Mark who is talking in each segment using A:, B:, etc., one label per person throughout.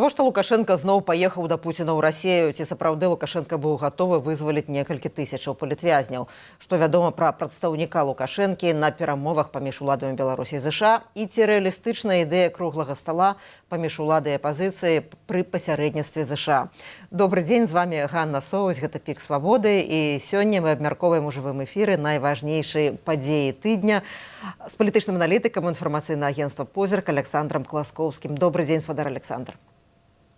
A: Навошта Лукашенко зноў паехаў да Пуціна ў Расію? Ці сапраўды Лукашенко быў гатовы вызваліць некалькі тысячаў палітвязняў? Што вядома пра прадстаўніка Лукашэнкі на перамовах паміж уладамі Беларусі і ЗША? І ці рэалістычная ідэя круглага стала паміж уладай і апазіцыяй пры пасярэдніцтве ЗША? Добры дзень, з вами Ганна Соўсь, гэта Пік Свабоды. І сёння мы абмяркоўваем у жывым эфіры найважнейшыя падзеі тыдня з палітычным аналітыкам інфармацыйнага агентства «Позірк» Александром Класкоўскім. Добры дзень, спадар Александр.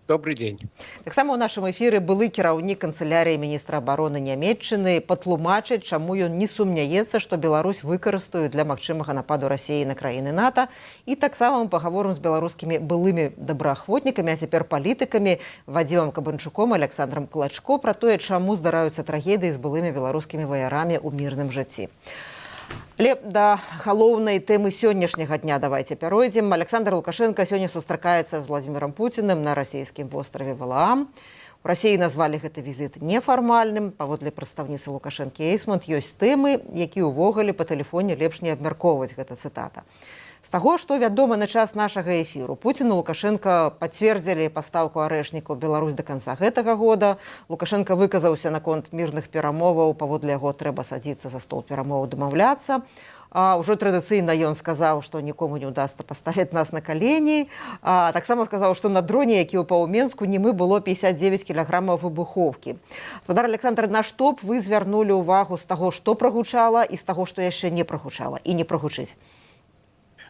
B: Добрый день.
A: Таксама ў нашым эфіры былы кіраўнік канцылярыі міністра абароны Нямецчыны патлумачыць, чаму ён не сумняецца, што Беларусь выкарыстаюць для магчымага нападу Расіі на краіны НАТО. І таксама мы пагаворым з беларускімі былымі добраахвотнікамі, а цяпер палітыкамі Вадзімам Кабанчуком і Александром Кулачко пра тое, чаму здараюцца трагедыі з былымі беларускімі ваярамі ў мірным жыцці. Але да галоўнай тэмы сённяшняга дня давайте пяройдзем. Александр Лукашенко сёння сустракаецца з Владзімірам Пуціным на расійскім востраве Валаам. У Расіі назвалі гэты візіт нефармальным. Паводле прадстаўніцы Лукашэнкі Эйсмонт ёсць тэмы, якія ўвогуле па тэлефоне лепш не абмяркоўваць, гэта цытата. З таго, што вядома на час нашага эфіру, Пуцін і Лукашенко пацвердзілі пастаўку арэшнікаў Беларусь да канца гэтага года. Лукашенко выказаўся наконт мірных перамоваў, паводле яго трэба садзіцца за стол перамоваў, дамаўляцца. Ужо традыцыйна ён сказаў, што нікому не ўдасца паставіць нас на калені. Таксама сказаў, што на дроне, які ўпаў у Менску, німы было 59 кілаграмаў выбухоўкі. Спадар Александр, на што б вы звярнулі ўвагу з таго, што прагучала, і з таго, што яшчэ не прагучала і не прагучыць?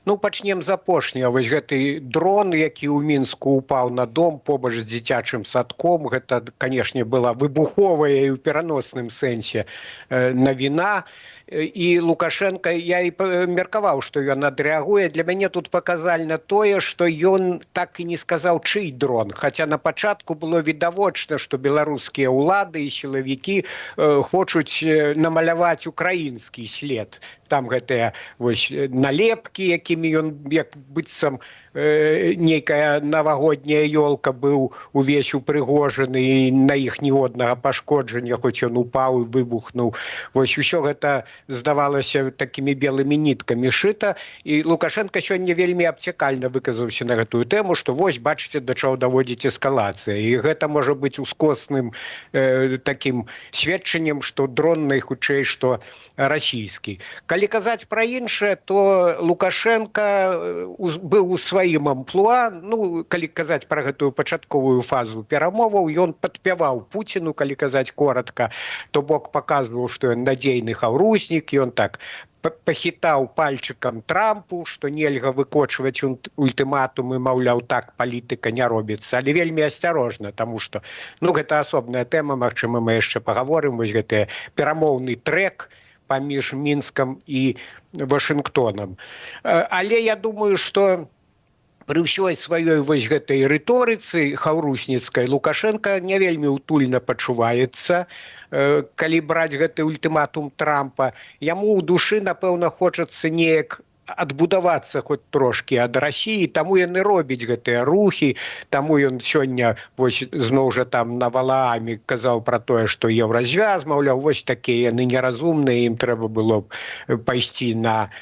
B: Ну, пачнем з апошняга. Вось гэты дрон, які ў Мінску упаў на дом побач з дзіцячым садком, гэта, канешне, была выбуховая і ў пераносным сэнсе навіна. І Лукашенко, я і меркаваў, што ён адрэагуе. Для мяне тут паказальна тое, што ён так і не сказаў, чый дрон. Хаця на пачатку было відавочна, што беларускія ўлады і сілавікі хочуць намаляваць украінскі след. Там гэтыя вось налепкі, якімі ён, як быццам нейкая навагодняя ёлка быў увесь упрыгожаны, і на іх ніводнага пашкоджання, хоць ён упаў і выбухнуў. Вось усё гэта здавалася такімі белымі ніткамі шыта. І Лукашенко сёння вельмі абцякальна выказаўся на гэтую тэму, што вось, бачыце, да чаго даводзіць эскалацыя. І гэта можа быць ускосным такім сведчаннем, што дрон найхутчэй, што расійскі. Калі казаць пра іншае, то Лукашенко быў у сваім амплуа. Ну, калі казаць пра гэтую пачатковую фазу перамоваў, ён падпяваў Пуціну, калі казаць коратка, то бок паказваў, што ён надзейны хаўруснік, ён так пахітаў пальчыкам Трампу, што нельга выкочваць ультыматумы, маўляў, так палітыка не робіцца, але вельмі асцярожна, таму што, ну, гэта асобная тэма, магчыма, мы яшчэ пагаворым, вось гэты перамоўны трэк паміж Мінскам і Вашынгтонам. Але я думаю, што пры ўсёй сваёй вось гэтай рыторыцы хаўрусніцкай Лукашенко не вельмі утульна пачуваецца, калі браць гэты ультыматум Трампа. Яму ў душы, напэўна, хочацца неяк адбудавацца хоць трошкі ад Расіі, таму ён і робіць гэтыя рухі, таму ён сёння вось зноў жа там на Валааме казаў пра тое, што еўразвяз, маўляў, вось такія яны неразумныя, ім трэба было б пайсці на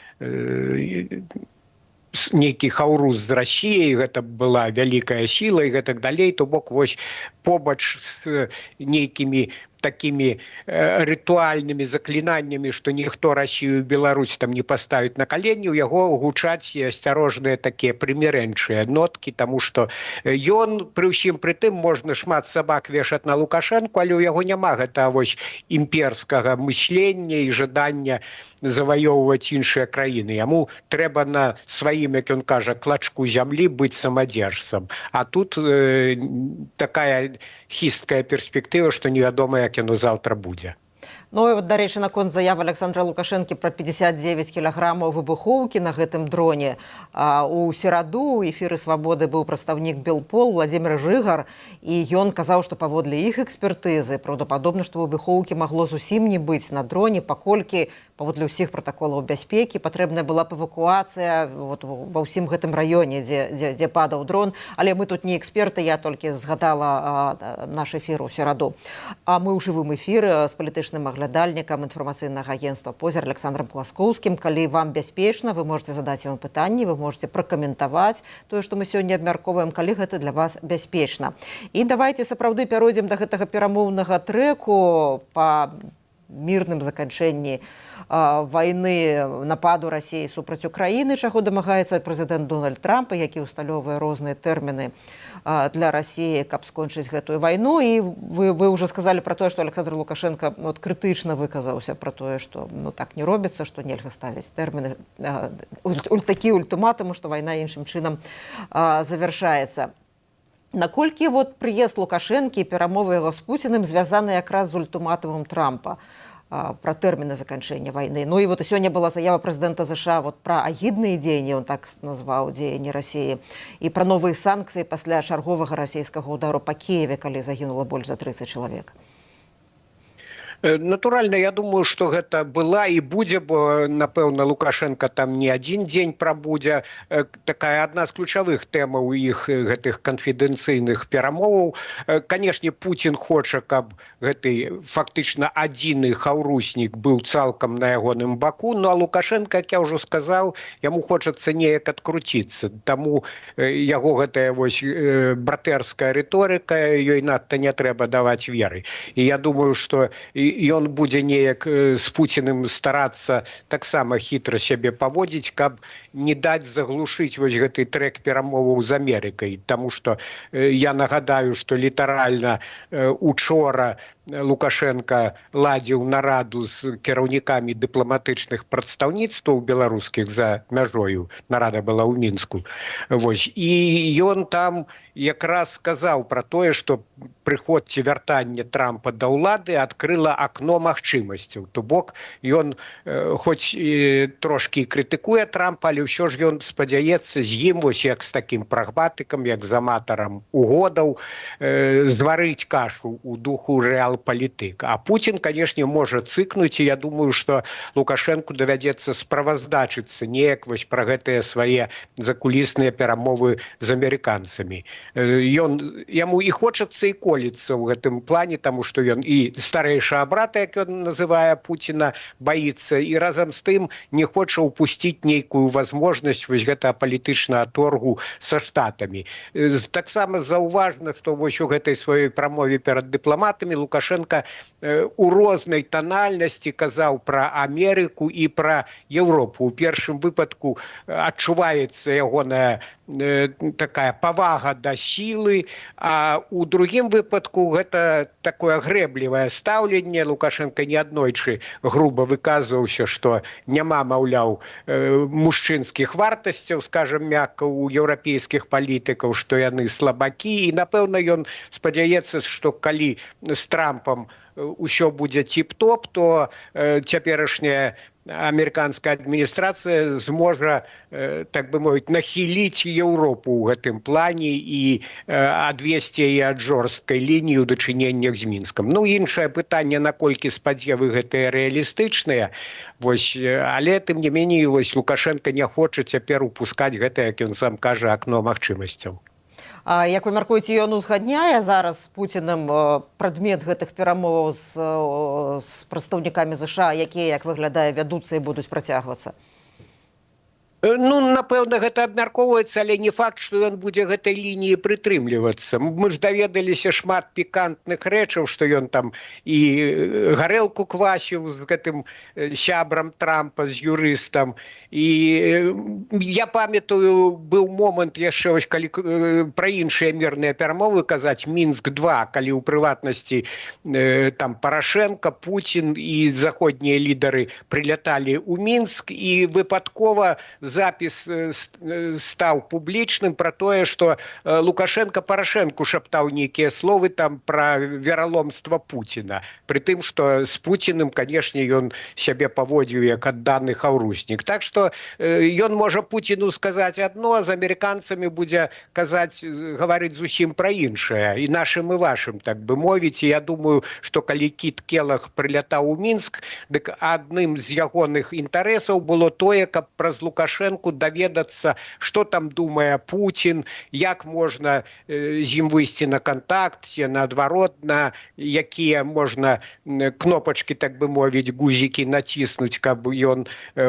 B: нейкі хаўрус з Расіяй, гэта была вялікая сіла і гэтак далей, то бок вось побач з нейкімі такімі рытуальнымі заклінаннямі, што ніхто Расію і Беларусь там не паставіць на калені, у яго гучаць асцярожныя такія прымірэнчыя ноткі, таму што ён, пры ўсім пры тым, можна шмат сабак вешаць на Лукашэнку, але ў яго няма гэтага вось імперскага мыслення і жадання заваёўваць іншыя краіны. Яму трэба на сваім, як ён кажа, клачку зямлі быць самадзержцам. А тут такая хісткая перспектыва, што невядома, як яно заўтра будзе.
A: Ну і, дарэчы, наконт заявы Александра Лукашэнкі пра 59 кілаграмаў выбухоўкі на гэтым дроне. У сераду ў эфіры «Свабоды» быў прадстаўнік Белпол Владзімір Жыгар, і ён казаў, што паводле іх экспертызы праўдападобна, што выбухоўкі магло зусім не быць на дроне, паколькі паводле ўсіх пратаколаў бяспекі. Патрэбная была б эвакуацыя вот, ва ўсім гэтым раёне, дзе падаў дрон. Але мы тут не эксперты, я толькі згадала наш эфір у сераду. А мы ў жывым эфіры з палітычным аглядальнікам інфармацыйнага агентства «Позір» Александром Класкоўскім. Калі вам бяспечна, вы можете задаць яму пытанні, вы можете пракаментаваць тое, што мы сёння абмяркоўваем, калі гэта для вас бяспечна. І давайте сапраўды пяройдзем да гэтага перамоўнага трэку па мірным заканчэнні вайны, нападу Расіі супраць Украіны, чаго дамагаецца прэзідэнт Дональд Трамп, які ўсталёўвае розныя тэрміны для Расіі, каб скончыць гэтую вайну. І вы ўжо сказалі пра тое, што Александр Лукашенко крытычна выказаўся пра тое, што так не робіцца, што нельга ставіць тэрміны, такі ультыматумы, што вайна іншым чынам завяршаецца. Наколькі прыезд Лукашэнкі і перамовы яго з Пуціным звязаны якраз з ультыматумам Трампа пра тэрміны заканчэння вайны? Ну і сёння была заява прэзідэнта ЗША пра агідныя дзеянні, он так назваў дзеянні Расіі, і пра новыя санкцыі пасля чарговага расійскага удару па Кіеве, калі загінула больш за 30 чалавек.
B: Натуральна, я думаю, што гэта была і будзе, бо, напэўна, Лукашенко там не адзін дзень прабудзе. Такая адна з ключавых тэмаў іх гэтых канфідэнцыйных перамоваў. Канешне, Пуцін хоча, каб гэты фактычна адзіны хаўруснік быў цалкам на ягоным баку, ну а Лукашенко, як я ўжо сказаў, яму хочацца неяк адкруціцца. Таму яго гэтая братэрская рыторыка, ёй надта не трэба даваць веры. І я думаю, што ён будзе неяк з Пуціным старацца таксама хітра сябе паводзіць, каб не даць заглушыць гэты трэк перамоваў з Амерыкай. Таму што я нагадаю, што літаральна учора Лукашенко ладзіў нараду з кіраўнікамі дыпламатычных прадстаўніцтваў беларускіх за мяжою. Нарада была ў Мінску. І ён там якраз сказаў пра тое, што прыход ці вяртанне Трампа да ўлады адкрыла акно магчымасцяў. То бок ён хоць трошкі крытыкуе Трампа, але ўсё ж ён спадзяецца з ім, як з такім прагматыкам, як з аматарам угодаў, зварыць кашу ў духу рэал-палітык. А Пуцін, канешне, можа цыкнуць, і я думаю, што Лукашэнку давядзецца справаздачыцца неяк пра гэтыя свае закулісныя перамовы з амерыканцамі. Яму і хочацца, і коліцца ў гэтым плане, таму што ён і старэйшага брата, як ён называе Пуціна, баіцца, і разам з тым не хоча ўпусціць нейкую возможнасць гэтага палітычнага торгу са штатамі. Таксама заўважна, што у гэтай сваёй прамове перад дыпламатамі Лукашенко у рознай танальнасці казаў пра Амерыку і пра Еўропу. У першым выпадку адчуваецца ягоная такая павага да сілы, а у другім выпадку гэта такое грэблівае стаўленне. Лукашенко неаднойчы груба выказваўся, што няма, маўляў, мужчынскіх вартасцяў, скажам мякка, у еўрапейскіх палітыкаў, што яны слабакі, і напэўна ён спадзяецца, што калі з Трампам усё будзе ціп-топ, то цяперашняя амерыканская адміністрацыя зможа, так бы мовіць, нахіліць Еўропу ў гэтым плане і адвесці яе ад жорсткай лініі ў дачыненнях з Мінскам. Ну, іншае пытанне, наколькі спадзевы гэтыя рэалістычныя, але тым не меней Лукашенко не хоча цяпер упускаць гэта, як ён сам кажа, акно магчымасцяў.
A: А як вы мяркуеце, ён узгадняе зараз з Пуцінам прадмет гэтых перамоваў з прадстаўнікамі ЗША, якія, як выглядае, вядуцца і будуць працягвацца?
B: Ну, напэўна, гэта абмяркоўваецца, але не факт, што ён будзе гэтай лініі прытрымлівацца. Мы ж даведаліся шмат пікантных рэчаў, што ён там і гарэлку квасіў з гэтым сябрам Трампа, з юрыстам. І я памятаю, быў момант яшчэ, калі пра іншыя мірныя перамовы казаць, Мінск-2, калі ў прыватнасці там Парашенко, Пуцін і заходнія лідары прыляталі ў Мінск, і выпадкова з запіс стаў публічным пра тое, што Лукашенко Парашенку шаптаў нейкія словы там пра вераломства Пуціна. Пры тым, што з Пуціным, канешне, ён сябе паводзіў як адданы хаўруснік. Так што ён можа Пуціну сказаць адно, а з амерыканцамі будзе гаварыць зусім пра іншае. І нашым, і вашым, так бы мовіць. І я думаю, што калі Кіт Келах прылятаў у Мінск, дык адным з ягоных інтарэсаў было тое, каб праз Лукашенку даведацца, што там думае Пуцін, як можна з ім выйсці на кантакт, наадварот, на якія можна кнопачкі, так бы мовіць, гузікі націснуць, каб ён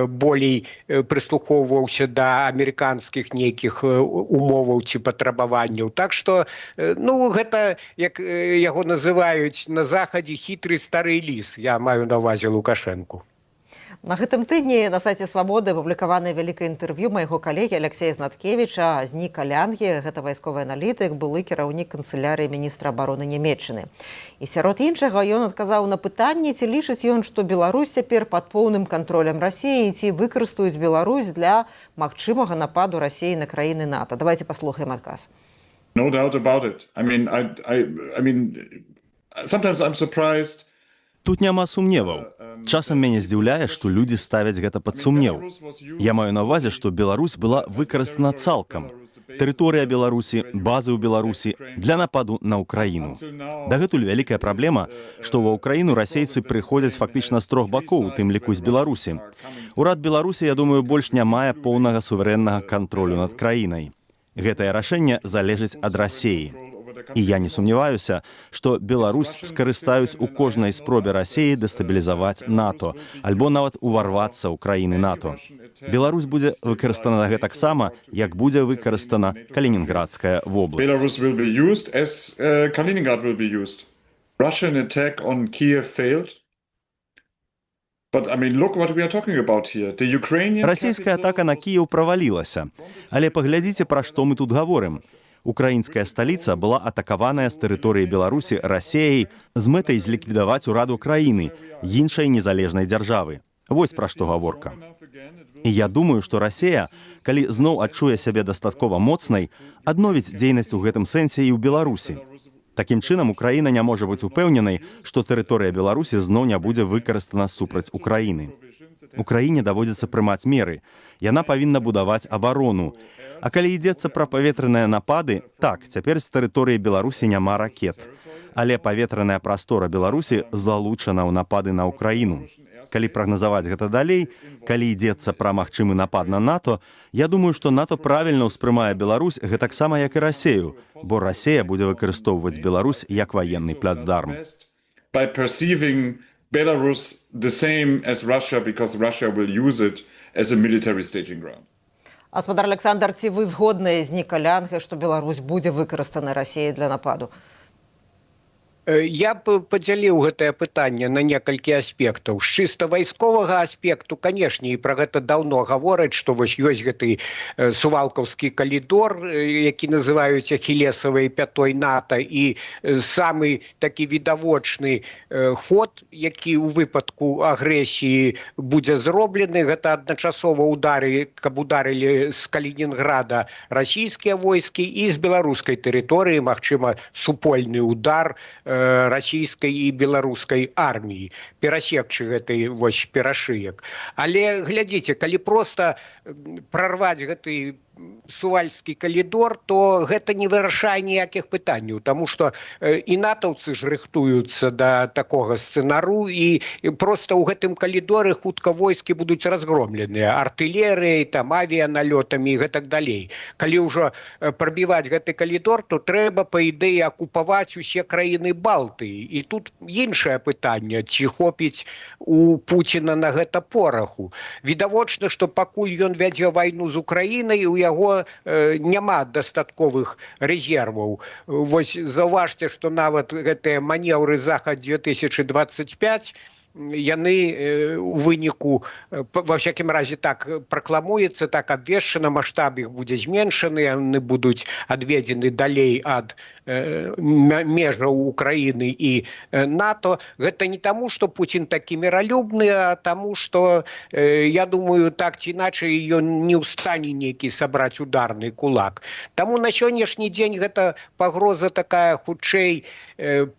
B: болей прыслухоўваўся да амерыканскіх нейкіх умоваў ці патрабаванняў. Так што, гэта, як яго называюць на захадзе, хітры стары ліс. Я маю на ўвазе Лукашенку.
A: На гэтым тыдні на сайце «Свабоды» апублікаванае вялікае інтэрв'ю майго калегі Алексея Знаткевіча з Ніка Лянге, гэта вайсковы аналітык, былы кіраўнік канцылярыі міністра абароны Нямецчыны. І сярод іншага ён адказаў на пытанне, ці лічыць ён, што Беларусь цяпер пад поўным кантролем Расіі, ці выкарыстаюць Беларусь для магчымага нападу Расіі на краіны НАТО. Давайте паслухаем адказ.
C: No doubt about it. I mean, sometimes I'm surprised.
D: Тут няма сумневаў. Часам мяне здзіўляе, што людзі ставяць гэта пад сумнеў. Я маю на ўвазе, што Беларусь была выкарыстана цалкам. Тэрыторыя Беларусі, базы ў Беларусі для нападу на Ўкраіну. Дагэтуль вялікая праблема, што ва Ўкраіну расейцы прыходзяць фактычна з трох бакоў, у тым ліку з Беларусі. Урад Беларусі, я думаю, больш не мае поўнага суверэннага кантролю над краінай. Гэтае рашэнне залежыць ад Расіі. І я не сумняваюся, што Беларусь скарыстаюць у кожнай спробе Расіі дэстабілізаваць НАТО, альбо нават уварвацца ў краіны НАТО. Беларусь будзе выкарыстана гэтаксама, як будзе выкарыстана Калінінградская вобласць.
C: Belarus will be used as Kaliningrad will be used. Russian attack on Kiev failed. But I mean, look what we are talking about here. The Ukrainian
D: Расійская атака на Кіеў правалілася. Але паглядзіце, пра што мы тут гаворым. Украінская сталіца была атакаваная з тэрыторыі Беларусі Расіяй з мэтай зліквідаваць ураду краіны, іншай незалежнай дзяржавы. Вось пра што гаворка. І я думаю, што Расія, калі зноў адчуе сябе дастаткова моцнай, адновіць дзейнасць у гэтым сэнсе і ў Беларусі. Такім чынам, Украіна не можа быць упэўненай, што тэрыторыя Беларусі зноў не будзе выкарыстана супраць Украіны. Украіне даводзіцца прымаць меры. Яна павінна будаваць абарону. А калі ідзецца пра паветраныя напады, так, цяпер з тэрыторыі Беларусі няма ракет. Але паветраная прастора Беларусі залучана ў напады на Украіну. Калі прагназаваць гэта далей, калі ідзецца пра магчымы напад на НАТО, я думаю, што НАТО правільна ўспрымае Беларусь гэтаксама, як і Расію, бо Расія будзе выкарыстоўваць Беларусь як ваенны плацдарм.
C: by perceiving Belarus the same as Russia because Russia will use it as a military staging ground.
A: Гаспадар Александр, ці вы згодныя з Ніка Лянге, што Беларусь будзе выкарыстана Расіяй для нападу?
B: Я б падзяліў гэтае пытанне на некалькі аспектаў. З чыста вайсковага аспекту, канешне, і пра гэта даўно гавораць, што вось ёсць гэты сувалкаўскі калідор, які называюць ахілесавай пятой НАТО, і самы такі відавочны ход, які ў выпадку агрэсіі будзе зроблены, гэта адначасова удары, каб ударылі з Калінінграда расійскія войскі і з беларускай тэрыторыі, магчыма, супольны удар расійскай і беларускай арміі, перасекчы гэты вось перашыек. Але глядзіце, калі проста прарваць гэты сувальскі калідор, то гэта не вырашае ніякіх пытанняў, таму што і натаўцы ж рыхтуюцца да такога сцэнару, і проста ў гэтым калідоры хутка войскі будуць разгромленыя артылерыяй, там авіяналётамі і гэтак далей. Калі ўжо прабіваць гэты калідор, то трэба па ідэі акупаваць усе краіны Балтыі. І тут іншае пытанне, ці хопіць у Пуціна на гэта пораху. Відавочна, што пакуль ён вядзе вайну з Украінай, у яго няма дастатковых рэзерваў. Вось заўважце, што нават гэтыя манеўры Захад-2025, яны у выніку ва всякім разе так пракламуецца, так абвешчана, маштаб іх будзе зменшаны, яны будуць адведзены далей ад межаў Украіны і НАТО. Гэта не таму, што Пуцін такі міралюбны, а таму, што, я думаю, так ці іначай ён не ў стане нейкі сабраць ударны кулак. Таму на сённяшні дзень гэта пагроза такая хутчэй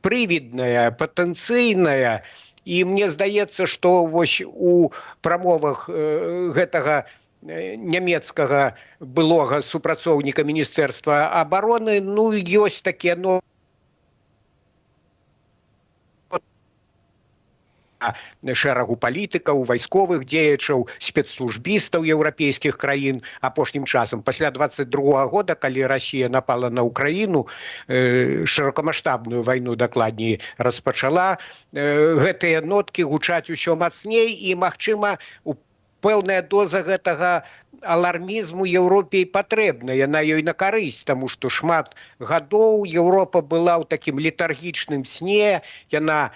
B: прывідная, патэнцыйная. І мне здаецца, што вось у прамовах гэтага нямецкага былога супрацоўніка Міністэрства абароны, ну, ёсць такія шэрагу палітыкаў, вайсковых дзеячаў, спецслужбістаў еўрапейскіх краін апошнім часам. Пасля 22 года, калі Расія напала на Украіну, шырокамаштабную вайну дакладней распачала, гэтыя ноткі гучаць усё мацней і, магчыма, пэўная доза гэтага алармізму Еўропе патрэбна, яна ёй на карысць, таму што шмат гадоў Еўропа была ў такім летаргічным сне, яна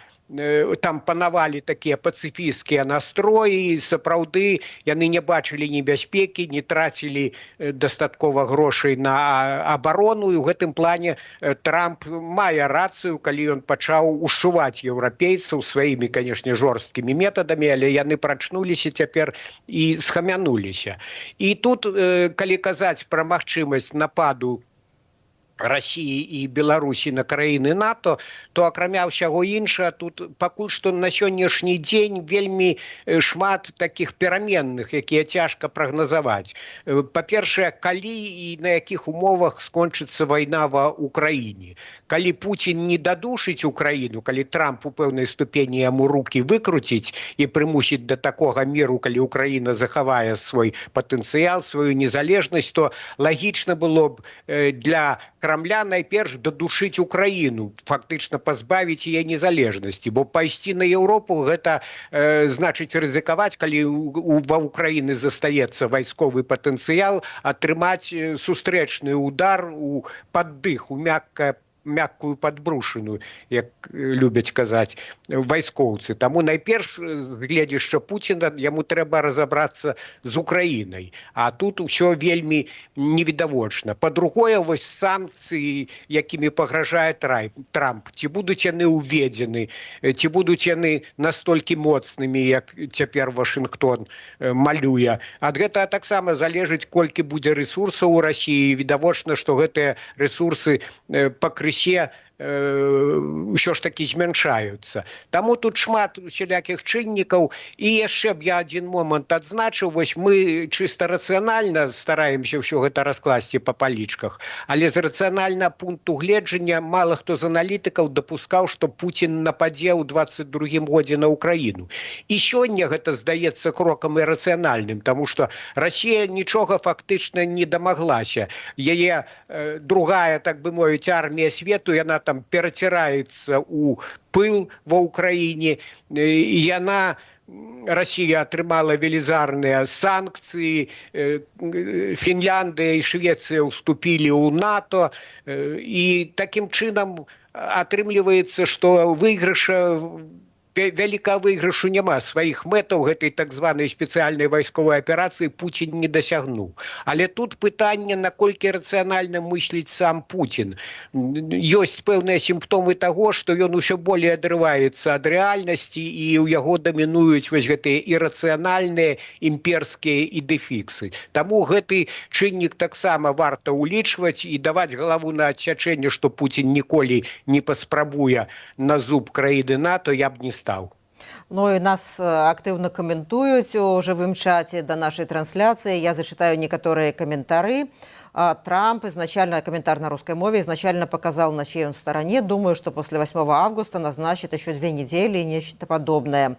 B: там панавалі такія пацыфісцкія настроі, і сапраўды яны не бачылі небяспекі, не трацілі дастаткова грошай на абарону, і ў гэтым плане Трамп мае рацыю, калі ён пачаў ушуваць еўрапейцаў сваімі, канешне, жорсткімі метадамі, але яны прачнуліся цяпер і схамянуліся. І тут, калі казаць пра магчымасць нападу Расіі і Беларусі на краіны НАТО, то акрамя ўсяго іншага, тут пакуль што на сённяшні дзень вельмі шмат такіх пераменных, якія цяжка прагназаваць. Па-першае, калі і на якіх умовах скончыцца вайна ва Украіне. Калі Пуцін не дадушыць Украіну, калі Трамп у пэўнай ступені яму рукі выкруціць і прымусіць да такога міру, калі Украіна захавае свой патэнцыял, сваю незалежнасць, то лагічна было б для Крамля найперш дадушыць Украіну, фактычна пазбавіць яе незалежнасці, бо пайсці на Еўропу гэта значыць рызыкаваць, калі ва Украіны застаецца вайсковы патэнцыял, атрымаць сустрэчны удар у паддых, у мяккую падбрушыну, як любяць казаць вайскоўцы. Таму найперш гледзячы Пуціна яму трэба разабрацца з Украінай, а тут усё вельмі невідавочна. Па-другое, вось санкцыі, якімі пагражае Трамп, ці будуць яны ўведзены, ці будуць яны настолькі моцнымі, як цяпер Вашынгтон малюе. Ад гэтага таксама залежыць, колькі будзе рэсурсаў у Расіі. Відавочна, што гэтыя рэсурсы пакрысе ўсё ж такі змяншаюцца. Таму тут шмат усялякіх чыннікаў. І яшчэ б я адзін момант адзначыў, вось мы чыста рацыянальна стараемся ўсё гэта раскласці па палічках, але з рацыянальнага пункту гледжання мала хто з аналітыкаў дапускаў, што Пуцін нападзе ў 22-м годзе на Украіну. І сёння гэта здаецца крокам ірацыянальным, таму што Расія нічога фактычна не дамаглася. Яе другая, так бы мовіць, армія свету, яна там пераціраецца ў пыл ва Ўкраіне, яна, Расія атрымала велізарныя санкцыі, Фінляндыя і Швецыя ўступілі ў НАТО, і такім чынам атрымліваецца, што выйгрыша вялікага выйгрышу няма, сваіх мэтаў гэтай так званай спецыяльнай вайсковай аперацыі Пуцін не дасягнуў. Але тут пытанне, наколькі рацыянальна мысліць сам Пуцін. Ёсць пэўныя сімптомы таго, што ён усё болей адрываецца ад рэальнасці, і ў яго дамінуюць вось гэтыя ірацыянальныя імперскія ідэфіксы. Таму гэты чыннік таксама варта ўлічваць і даваць галаву на адсячэнне, што Пуцін ніколі не паспрабуе на зуб краіны НАТО, я б не стаў.
A: Ну і нас актыўна каментуюць у жывым чаце да нашай трансляцыі. Я зачитаю некаторыя каментары. Трамп изначально, комментарий на русской мове, изначально показал, на чьей он стороне. Думаю, что после 8 августа назначит еще 2 недели и нечто подобное.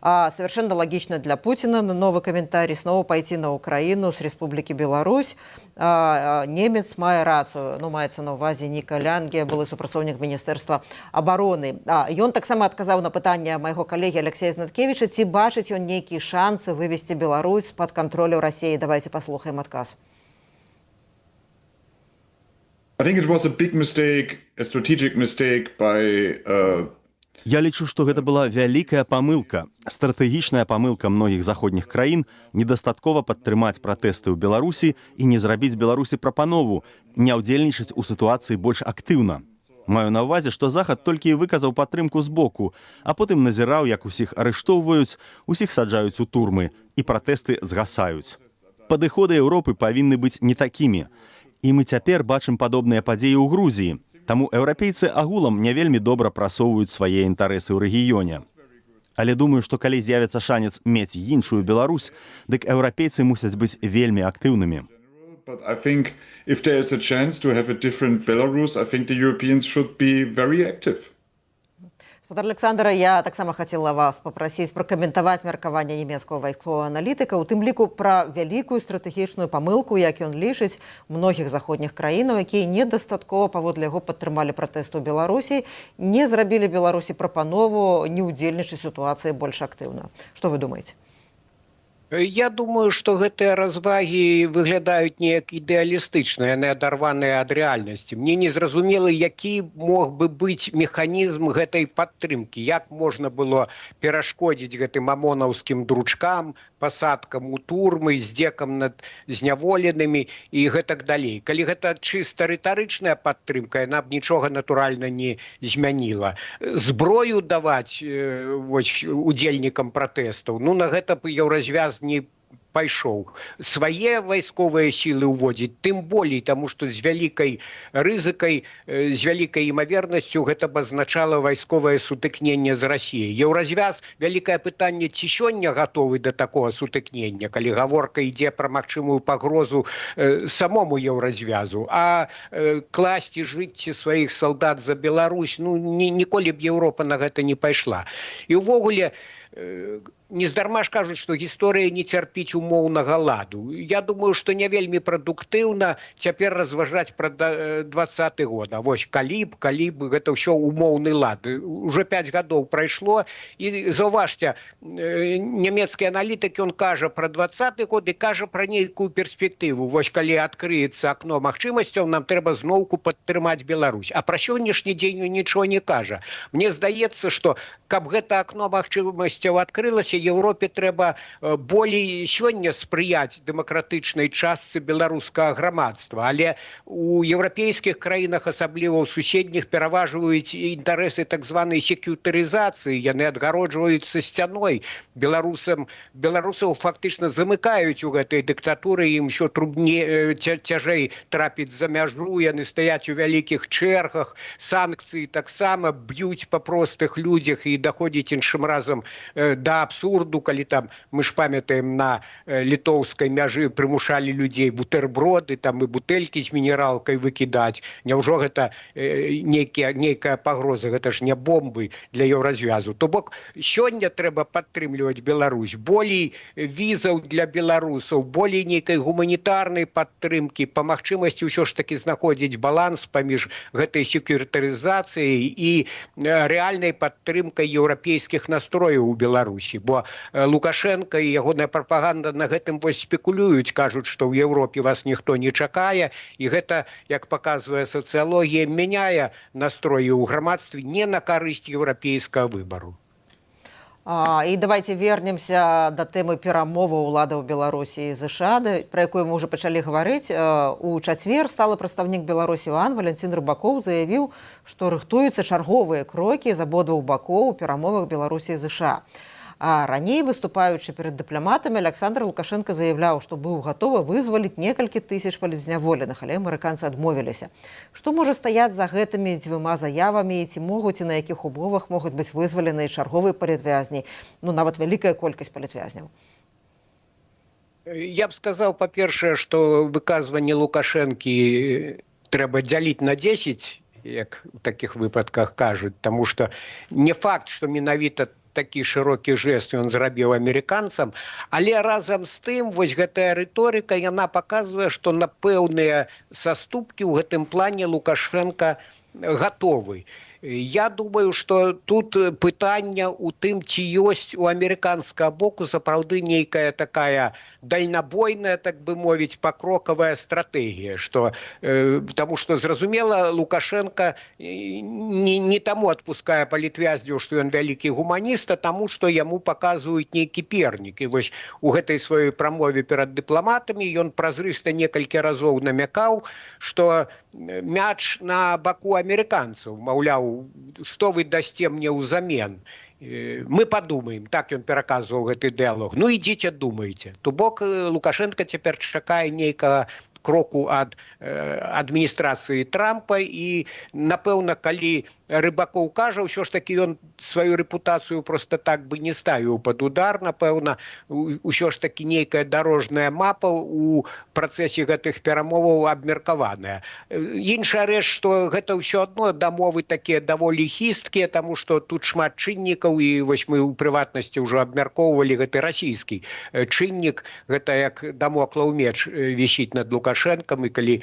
A: Совершенно логично для Путина. Новый комментарий: снова пойти на Украину с Республики Беларусь. Немец мае рацию. Ну, маецца на увазе Ніка Лянге, былы супрацоўнік Міністэрства абароны. Ён таксама адказаў на пытанне майго калегі Алексея Знаткевіча, ці бачыць ён нейкія шансы вывесці Беларусь з-пад кантролю Расіі. Давайте паслухаем адказ.
C: I think it was a big mistake, a strategic mistake by
D: Я лічу, што гэта была вялікая памылка. Стратэгічная памылка многіх заходніх краін недастаткова падтрымаць пратэсты ў Беларусі і не зрабіць Беларусі прапанову, не ўдзельнічаць у сітуацыі больш актыўна. Маю на ўвазе, што Захад толькі і выказаў падтрымку збоку, а потым назіраў, як усіх арыштоўваюць, усіх саджаюць у турмы, і пратэсты згасаюць. Падыходы Еўропы павінны быць не такімі. І мы цяпер бачым падобныя падзеі ў Грузіі. Таму еўрапейцы агулам не вельмі добра прасоўваюць свае інтарэсы ў рэгіёне. Але думаю, што калі з'явіцца шанец мець іншую Беларусь, дык еўрапейцы мусяць быць вельмі актыўнымі.
C: But I think if there is a chance to have a different Belarus, I think the Europeans should be very active.
A: Спадар Александра, я таксама хацела вас папрасіць пракаментаваць меркаванне нямецкага вайсковага аналітыка, у тым ліку пра вялікую стратэгічную памылку, як ён лічыць многіх заходніх краінаў, якія недастаткова паводле яго падтрымалі пратэсты ў Беларусі, не зрабілі Беларусі прапанову не ўдзельнічаць у сітуацыі больш актыўна. Што вы думаеце?
B: Я думаю, што гэтыя развагі выглядаюць неяк ідэалістычна, яны адарваныя ад рэальнасці. Мне не зразумела, які мог бы быць механізм гэтай падтрымкі, як можна было перашкодзіць гэтым амонаўскім дручкам, пасадкам у турмы, здзекам над зняволенымі і гэтак далей. Калі гэта чыста рытарычная падтрымка, яна б нічога натуральна не змяніла. Зброю даваць удзельнікам пратэстаў, на гэта б еўразвяз не пайшоў. Свае вайсковыя сілы ўводзіць, тым болей, таму што з вялікай рызыкай, з вялікай імавернасцю гэта б азначала вайсковае сутыкненне з Расіяй. Еўразвяз, вялікае пытанне, ці сёння гатовы да такога сутыкнення, калі гаворка ідзе пра магчымую пагрозу самому еўразвязу, а класці жыцці сваіх салдат за Беларусь, ніколі б Еўропа на гэта не пайшла. І ўвогуле, нездарма ж кажуць, што гісторыя не цярпіць умоўнага ладу. Я думаю, што не вельмі прадуктыўна цяпер разважаць пра 20-й год. А вось калі б гэта ўсё умоўны лад. Уже 5 гадоў прайшло, і заўважце, нямецкі аналітык, ён кажа пра 20-й год і кажа пра нейкую перспектыву. Вось калі адкрыецца акно магчымасцяў, нам трэба зноўку падтрымаць Беларусь. А пра сённяшні дзень нічого не кажа. Мне здаецца, што каб гэта акно магчымасцяў адкрылася, Еўропе трэба болей сёння спрыяць дэмакратычнай частцы беларускага грамадства. Але у еўрапейскіх краінах, асабліва ў суседніх, пераважваюць інтарэсы так званай секьютарызацыі. Яны адгароджваюцца сцяной. Беларусаў фактычна замыкаюць у гэтай дыктатуры, ім усё цяжэй трапіць за мяжу, яны стаяць у вялікіх чэргах, санкцыі таксама б'юць па простых людзях і даходзіць іншым разам да абсурду, калі там, мы ж памятаем, на літоўскай мяжы прымушалі людзей бутерброды там і бутэлькі з мінералкай выкідаць. Няўжо гэта нейкая пагроза, гэта ж не бомбы для еўразвязу. То бок сёння трэба падтрымліваць Беларусь, болей візаў для беларусаў, болей нейкай гуманітарнай падтрымкі, па магчымасці ўсё ж такі знаходзіць баланс паміж гэтай секьютарызацыяй і рэальнай падтрымкай еўрапейскіх настрояў у Беларусі. Бо Лукашенко і ягоная прапаганда на гэтым вось спекулююць, кажуць, што ў Еўропе вас ніхто не чакае, і гэта, як паказвае сацыялогія, мяняе настроі ў грамадстве не на карысць еўрапейскага выбару.
A: І давайте вернемся да тэмы перамоваў уладаў Беларусі і ЗША, пра якую мы ўжо пачалі гаварыць. У чацвер сталы прадстаўнік Беларусі ў АН Валянцін Рыбакоў заявіў, што рыхтуюцца чарговыя крокі з абодвух бакоў у перамовах Беларусі і ЗША. А раней, выступаючы перад дыпламатамі, Александр Лукашенко заявляў, што быў гатовы вызваліць некалькі тысяч палітзняволеных, але амерыканцы адмовіліся. Што можа стаяць за гэтымі дзвюма заявамі, і ці могуць і на якіх умовах могуць быць вызвалены чарговыя палітвязні, нават вялікая колькасць палітвязняў?
B: Я б сказаў, па-першае, што выказванне Лукашэнкі трэба дзяліць на 10, як у такіх выпадках кажуць, таму што не факт, што менавіта такі шырокі жэст ён зрабіў амерыканцам, але разам з тым вось гэтая рыторыка, яна паказвае, што на пэўныя саступкі ў гэтым плане Лукашенко гатовы. Я думаю, что тут пытанне у тым, ці ёсць у амерыканскага боку сапраўды нейкая такая дальнабойная, так бы мовіць, пакрокавая стратэгія, что потому что зразумела, Лукашенко не таму адпускае палітвязняў, што ён вялікі гуманіст, а таму, што яму паказваюць нейкі пернік. І вось у гэтай сваёй прамове перад дыпламатамі ён празрыста некалькі разоў намякаў, што мяч на баку амерыканцаў, маўляў, што вы дасце мне ўзамен? Мы подумаем, так ён пераказваў гэты дыялог. Ну ідзіце, думайце. То бок Лукашенко цяпер чакае нейкага кроку ад адміністрацыі Трампа і, напэўна, калі Рыбакоў кажа, ўсё ж такі ён сваю рэпутацыю просто так бы не ставіў пад удар, напэўна, ўсё ж такі нейкая дарожная мапа у працэсе гэтых перамоваў абмеркаваная. Іншая рэч, што гэта ўсё адно дамовы такія даволі хісткія, таму што тут шмат чыннікаў, і вось мы ў прыватнасці ўжо абмяркоўвалі гэты расійскі чыннік, гэта як дамоклаў меч вісіць над Лукашэнкам, і калі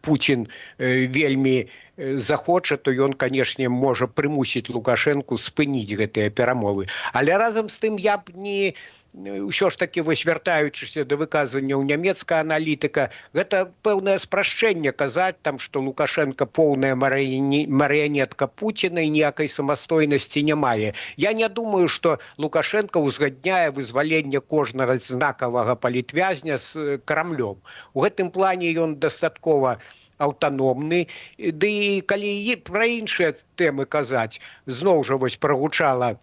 B: Пуцін вельмі захоча, то ён, канешне, можа прымусіць Лукашэнку спыніць гэтыя перамовы. Але разам з тым я б не... Усё ж такі, вось вяртаючыся да выказванняў нямецкага аналітыка, гэта пэўнае спрашчэнне казаць там, што Лукашенко поўная марыянетка Пуціна і ніякай самастойнасці не мае. Я не думаю, што Лукашенко ўзгадняе вызваленне кожнага знакавага палітвязня з Крамлём. У гэтым плане ён дастаткова аўтаномны. Ды калі пра іншыя тэмы казаць, зноў жа вось прагучала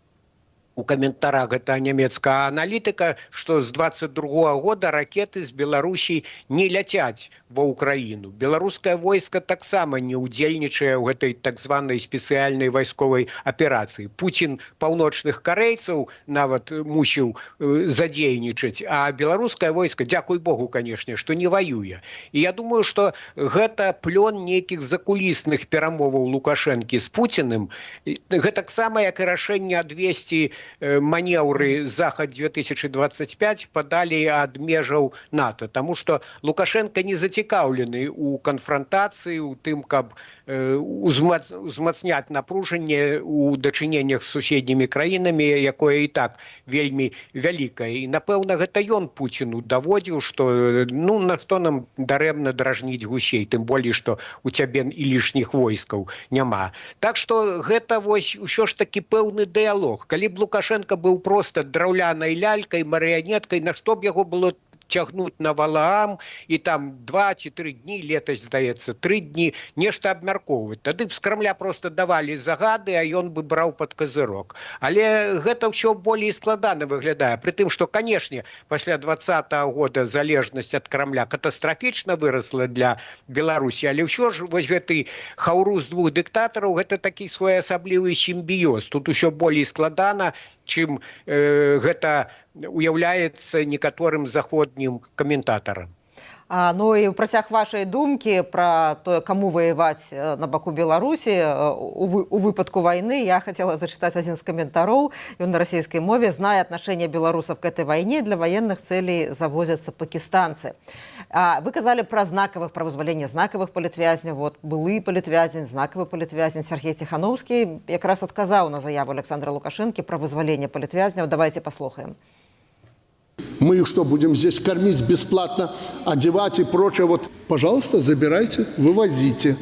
B: у каментарах гэта нямецкага аналітыка, што з 22-го года ракеты з Беларусі не ляцяць ва ўкраіну. Беларускае войска таксама не ўдзельнічае ў гэтай так званай спецыяльнай вайсковай аперацыі. Пуцін паўночных карэйцаў нават мусіў задзейнічаць, а беларускае войска, дзякуй Богу, канешне, што не ваюе. І я думаю, што гэта плён нейкіх закулісных перамоваў Лукашэнкі з Пуціным. Гэтаксама, як і рашэнне адвесці манеўры Захад-2025 падалі ад межаў НАТО, таму што Лукашенко не зацікаўлены ў канфрантацыі, у тым, каб узмацняць напружанне ў дачыненнях з суседнімі краінамі, якое і так вельмі вялікае. І, напэўна, гэта ён Пуціну даводзіў, што ну, на што нам дарэмна дражніць гусей, тым болей, што у цябе і лішніх войскаў няма. Так што гэта вось усё ж такі пэўны дыялог. Калі б Лукашенко быў проста драўлянай лялькай, марыянеткай, на што б яго было цягнуць на Валаам і там 2 ці 3 дні, летась, здаецца, 3 дні, нешта абмяркоўваць. Тады б з Крамля проста давалі загады, а ён бы браў пад казырок. Але гэта ўсё болей складана выглядае. Пры тым, што, канешне, пасля 20-го года залежнасць ад Крамля катастрафічна вырасла для Беларусі, але ўсё ж вось гэты хаўрус двух дыктатараў, гэта такі своеасаблівы сімбіёз. Тут усё болей складана, чым гэта уяўляецца некаторым заходнім каментатарам.
A: Ну і ў працяг вашай думкі пра тое, каму ваяваць на баку Беларусі у выпадку вайны, я хацела зачытаць адзін з каментароў. Ён на расійскай мове: «Зная отношение белорусов к этой войне, для военных целей завозятся пакистанцы». Вы казалі пра вызваленне знакавых палітвязняў. Вот былы палітвязень, знакавы палітвязень. Сергей Ціхановскі якраз адказаў на заяву Александра Лукашэнкі пра вызваленне палітвязняў. Давайте послухаем.
E: Мы их что, будем здесь кормить бесплатно, одевать и прочее? Вот, пожалуйста, забирайте, вывозите.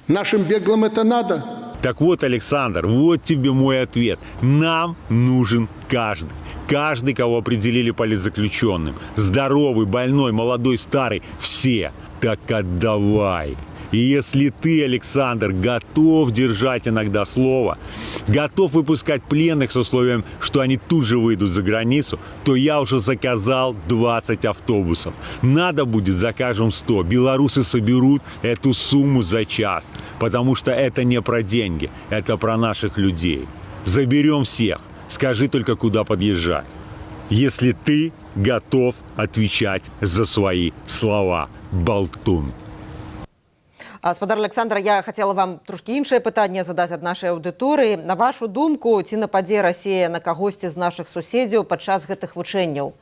E: Нашим беглым это надо?
F: Так вот, Александр, вот тебе мой ответ. Нам нужен каждый. Каждый, кого определили политзаключенным. Здоровый, больной, молодой, старый. Все. Так отдавай. И если ты, Александр, готов держать иногда слово, готов выпускать пленных с условием, что они тут же выйдут за границу, то я уже заказал 20 автобусов. Надо будет, закажем 100. Белорусы соберут эту сумму за час, потому что это не про деньги, это про наших людей. Заберем всех. Скажи только, куда подъезжать. Если ты готов отвечать за свои слова, болтун.
A: Спадар Александр, я хацела вам трошкі іншае пытанне задаць ад нашай аўдыторыі. На вашу думку, ці нападзе Расія на кагосьці з нашых суседзяў падчас гэтых вучэнняў?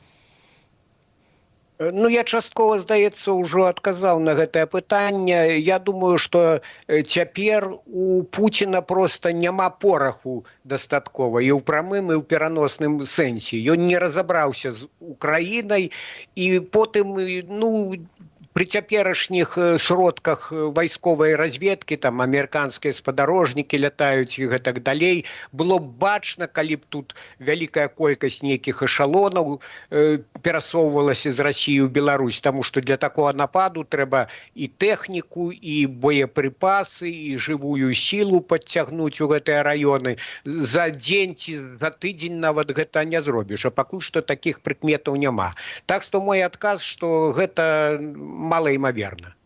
B: Ну, я часткова, здаецца, ўжо адказаў на гэтае пытанне. Я думаю, што цяпер у Пуціна проста няма пораху дастаткова і ў прамым, і ў пераносным сэнсе. Ён не разабраўся з Украінай, і потым, ну, при цяперашніх сродках вайсковай разведкі, там амерыканскія спадарожнікі лятаюць і гэтак далей, было б бачна, калі б тут вялікая колькасць нейкіх эшалонаў перасоўвалася з Расіі ў Беларусь, таму што для такога нападу трэба і тэхніку, і боепрыпасы, і жывую сілу падцягнуць у гэтыя раёны. За дзень ці за тыдзень нават гэта не зробіш, а пакуль што такіх прыкметаў няма. Так што мой адказ, што гэта малаімаверна.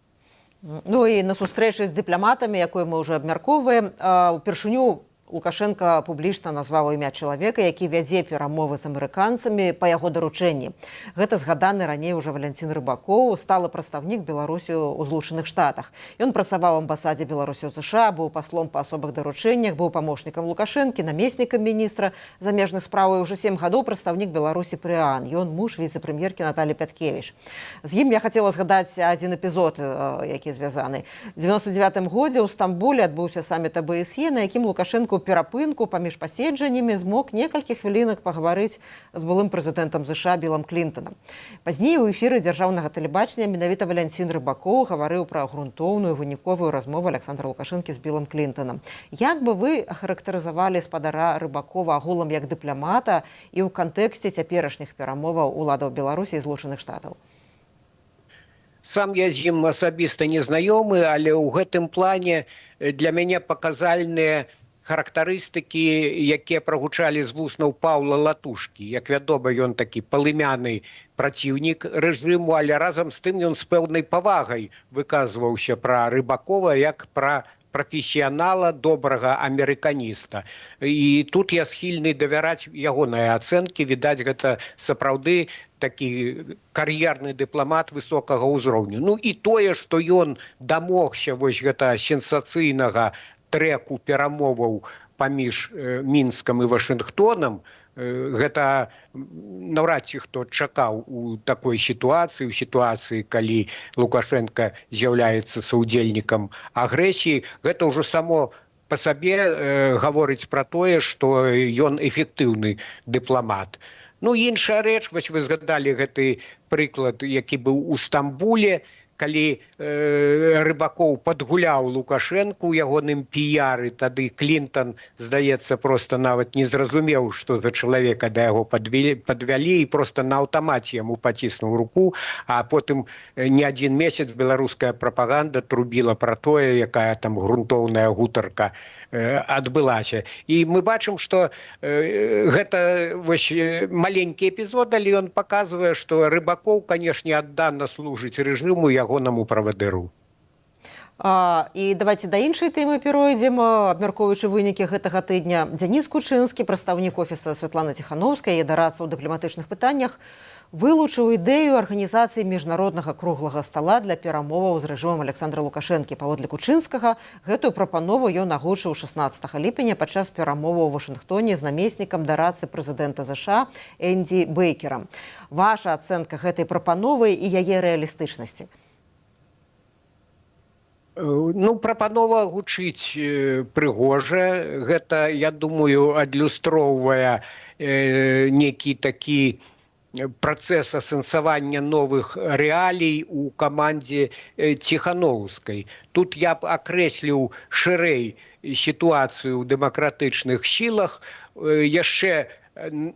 A: Ну і на сустрэчы з дыпламатамі, якую мы ўжо абмяркоўваем, упершыню Лукашенко публічна назваў імя чалавека, які вядзе перамовы з амерыканцамі па яго даручэнні. Гэта згаданы раней уже Валянцін Рыбакоў, сталы прадстаўнік Беларусі ў Злучаных Штатах. Ён працаваў у амбасадзе Беларусі ў ЗША, быў паслом па асобах даручэннях, быў памочнікам Лукашэнкі, намеснікам міністра замежных спраў і ўжо 7 гадоў прадстаўнік Беларусі пры ААН. Ён муж віцэ-прэм'еркі Наталі Пяткевіч. З ім я хацела згадаць адзін эпізод, які звязаны. У 99-м годзе ў Стамбуле адбыўся саміт АБСЕ, на якім Лукашенко перапынку паміж паседжаннямі змог некалькі хвілінак пагаварыць з былым прэзідэнтам ЗША Білам Клінтонам. Пазней у эфіры дзяржаўнага тэлебачання менавіта Валянцін Рыбакоў гаварыў пра грунтоўную выніковую размову Александра Лукашэнкі з Білам Клінтонам. Як бы вы ахарактарызавалі спадара Рыбакова агулам як дыпламата і ў кантэксце цяперашніх перамоваў уладаў Беларусі і Злучаных Штатаў?
B: Сам я з ім асабіста не знаёмы, але ў гэтым плане для мяне паказальныя характарыстыкі, якія прагучалі з вуснаў Паўла Латушкі. Як вядома, ён такі палымяны праціўнік рэжыму, але разам з тым ён з пэўнай павагай выказваўся пра Рыбакова як пра прафесіянала, добрага амерыканіста. І тут я схільны давяраць ягоныя ацэнкі. Відаць, гэта сапраўды такі кар'ерны дыпламат высокага ўзроўню. Ну і тое, што ён дамогся вось гэта сенсацыйнага трэку перамоваў паміж Мінскам і Вашынгтонам, гэта наўрад ці хто чакаў у такой сітуацыі, у сітуацыі, калі Лукашенко з'яўляецца саўдзельнікам агрэсіі. Гэта ўжо само па сабе гаворыць пра тое, што ён эфектыўны дыпламат. Ну, іншая рэч, вось вы згадалі гэты прыклад, які быў у Стамбуле, калі Рыбакоў падгуляў Лукашэнку ў ягоным піяры, тады Клінтон, здаецца, проста нават не зразумеў, што за чалавека да яго падвялі, і проста на аўтамаце яму паціснуў руку, а потым не адзін месяц беларуская прапаганда трубіла пра тое, якая там грунтоўная гутарка адбылася. І мы бачым, што гэта вось маленькі эпізод, але ён паказвае, што Рыбакоў, канешне, аддана служыць рэжыму, ягонаму правадыру.
A: І давайте да іншай тэмы перайдзем, абмяркоўваючы вынікі гэтага тыдня. Дзяніс Кучынскі, прадстаўнік офіса Святланы Ціхановскай і дарадца ў дыпламатычных пытаннях, вылучыў ідэю арганізацыі міжнароднага круглага стала для перамоваў з рэжымам Александра Лукашэнкі. Паводле Кучынскага, гэтую прапанову ён агучыў 16 ліпеня падчас перамоваў у Вашынгтоне з намеснікам дарадцы прэзідэнта ЗША Энді Бейкерам. Ваша ацэнка гэтай прапановы і яе рэалістычнасці?
B: Ну, прапанова гучыць прыгожа. Гэта, я думаю, адлюстроўвае некі такі працэс асэнсавання новых рэалій у камандзе Ціхановскай. Тут я б акрэсліў шырэй сітуацыю ў дэмакратычных сілах. Яшчэ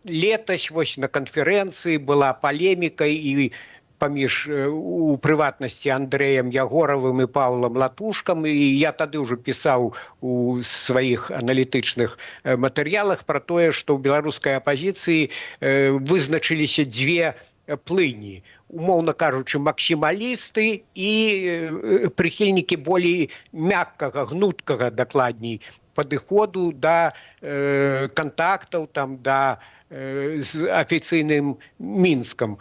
B: летась вось на канферэнцыі была палеміка і паміж у прыватнасці Андрэем Ягоравым і Паўлам Латушкам, і я тады ўжо пісаў у сваіх аналітычных матэрыялах пра тое, што ў беларускай апазіцыі вызначыліся дзве плыні. Умоўна кажучы, максімалісты і прыхільнікі болей мяккага, гнуткага, дакладней, падыходу да кантактаў, там, да з афіцыйным Мінскам.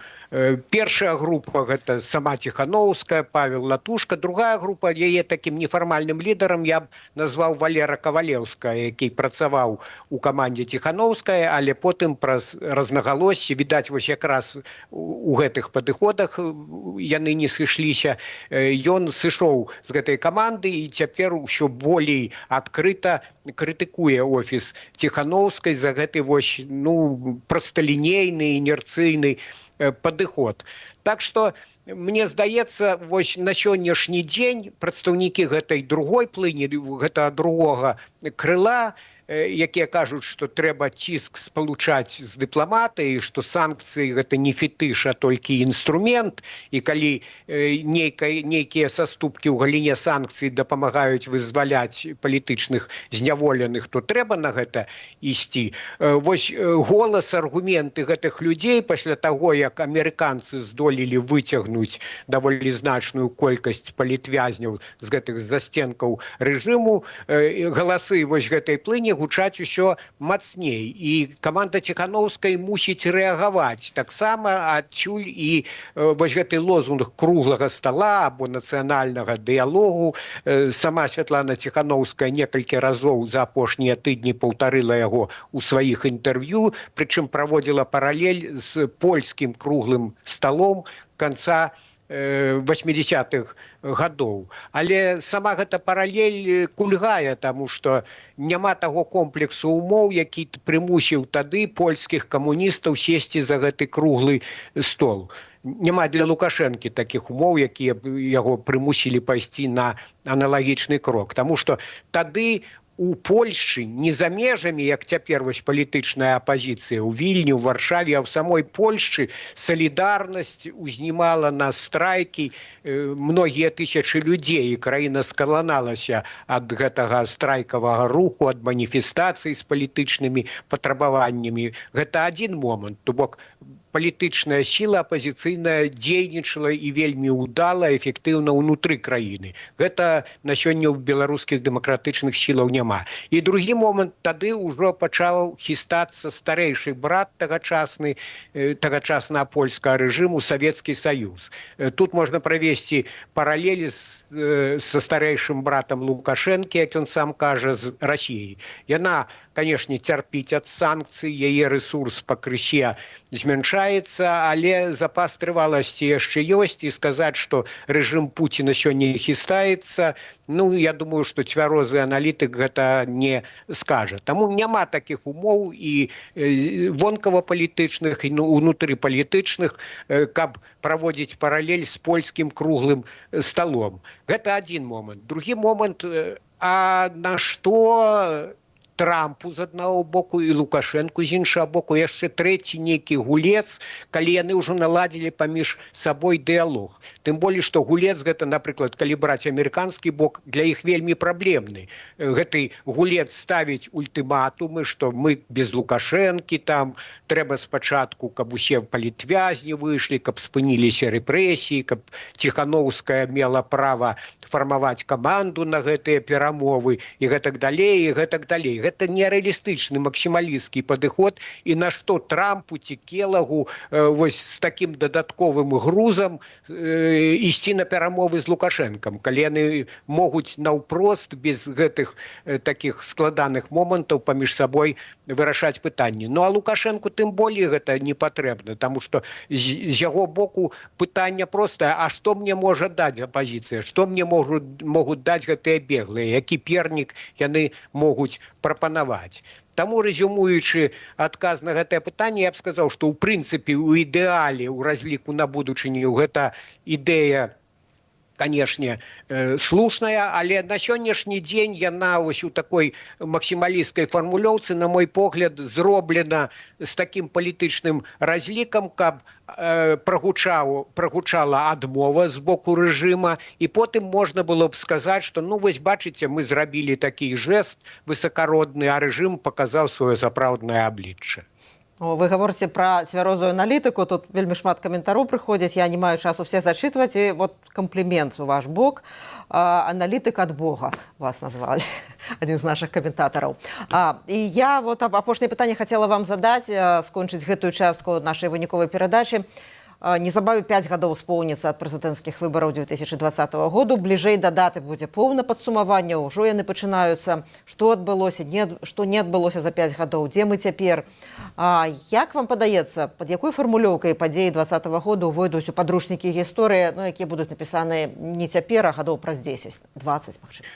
B: Першая група – гэта сама Ціхановская, Павел Латушка. Другая група, яе такім нефармальным лідарам я б назваў Валера Кавалеўская, які працаваў у камандзе Ціхановская, але потым праз рознагалоссі, відаць, вось якраз у гэтых падыходах яны не сышліся. Ён сышоў з гэтай каманды і цяпер усё болей адкрыта крытыкуе офіс Ціхановскай за гэты вось, прасталінейны, інерцыйны падыход. Так што, мне здаецца, вось на сённяшні дзень прадстаўнікі гэтай другой плыні, гэтага другога крыла, якія кажуць, што трэба ціск спалучаць з дыпламатыяй, што санкцыі гэта не фетыш, а толькі інструмент, і калі нейкія саступкі ў галіне санкцый дапамагаюць вызваляць палітычных зняволеных, то трэба на гэта ісці. Вось голас, аргументы гэтых людзей пасля таго, як амерыканцы здолелі выцягнуць даволі значную колькасць палітвязняў з гэтых застенкаў рэжыму, галасы вось гэтай плыні гучаць усё мацней. І каманда Ціхановскай мусіць рэагаваць. Таксама адсюль і вось гэты лозунг круглага стала або нацыянальнага дыялогу. Сама Святлана Ціхановская некалькі разоў за апошнія тыдні паўтарыла яго ў сваіх інтэрв'ю, прычым праводзіла паралель з польскім круглым сталом канца 80-х гадоў. Але сама гэта паралель кульгае, таму што няма таго комплексу умоў, які прымусіў тады польскіх камуністаў сесці за гэты круглы стол. Няма для Лукашэнкі такіх умоў, якія яго прымусілі пайсці на аналагічны крок. Таму што тады у Польшчы, не за межамі, як цяпер вось палітычная апазіцыя, у Вільні, у Варшаве, а ў самой Польшчы салідарнасць узнімала на страйкі многія тысячы людзей, і краіна скаланалася ад гэтага страйкавага руху, ад маніфестацый з палітычнымі патрабаваннямі. Гэта адзін момант, то бок палітычная сіла апазіцыйная дзейнічала і вельмі ўдала, эфектыўна ўнутры краіны. Гэта на сёння ў беларускіх дэмакратычных сілаў няма. І другі момант, тады ўжо пачаў хістацца старэйшы брат тагачаснага польскага рэжыму Савецкі Саюз. Тут можна правесці паралелі са старэйшым братам Лукашэнкі, як ён сам кажа, з Расіяй. Яна, канешне, цярпіць ад санкцый, яе рэсурс пакрысе змяншаецца, але запас трываласці яшчэ ёсць, і сказаць, што рэжым Пуціна сёння хістаецца, я думаю, што цвярозы аналітык гэта не скажа. Таму няма такіх умоў і вонкава-палітычных, і унутрыпалітычных, каб праводзіць паралель з польскім круглым сталом. Гэта адзін момант. Другі момант, а на што Трампу з аднаго боку і Лукашэнку з іншага боку яшчэ трэці нейкі гулец, калі яны ўжо наладзілі паміж сабой дыялог. Тым болей, што гулец гэта, напрыклад, калі браць амерыканскі бок, для іх вельмі праблемны. Гэты гулец ставіць ультыматумы, што мы без Лукашэнкі, там трэба спачатку, каб усе палітвязні выйшлі, каб спыніліся рэпрэсіі, каб Ціхановская мела права фармаваць каманду на гэтыя перамовы і гэтак далей, і гэтак далей. Гэта нерэалістычны максімалісцкі падыход, і на што Трампу ці Келагу вось з такім дадатковым грузам ісці на перамовы з Лукашэнкам, калі яны могуць наўпрост без гэтых такіх складаных момантаў паміж сабой вырашаць пытанні. А Лукашэнку тым болей гэта не патрэбна, таму што з яго боку пытанне простае, а што мне можа даць апазіцыя, што мне могуць даць гэтыя беглыя, які пернік яны могуць прапанаваць. Таму, рэзюмуючы адказ на гэтае пытанне, я б сказаў, што ў прынцыпе, у ідэале, у разліку на будучыню, гэта ідэя, канешне, слушная, але на сённяшні дзень яна вось у такой максімалісцкай фармулёўцы, на мой погляд, зроблена з такім палітычным разлікам, каб прагучала адмова з боку рэжыма, і потым можна было б сказаць, што вось бачыце, мы зрабілі такі жэст высакародны, а рэжым паказаў сваё сапраўднае аблічча.
A: Вы гаворыце пра цвярозую аналітыку, тут вельмі шмат каментароў прыходзіць, я не маю часу все зачытваць, і вот камплімент у ваш бок. Аналітык ад Бога вас назвалі, адзін з нашых каментатараў. І я вот апошняе пытанне хацела вам задаць, скончыць гэтую частку нашай выніковай перадачы. Незабаве 5 гадоў споўніцца ад прэзідэнцкіх выбараў 2020 году. Бліжэй да даты будзе поўна падсумавання, ўжо яны пачынаюцца. Што адбылося, што не адбылося за 5 гадоў, дзе мы цяпер? Як вам падаецца, пад якой фармулёўкай падзеі 2020 году увойдуць у падручнікі гісторыі, якія будуць напісаныя не цяпер, а гадоў праз 10, 20, магчыма?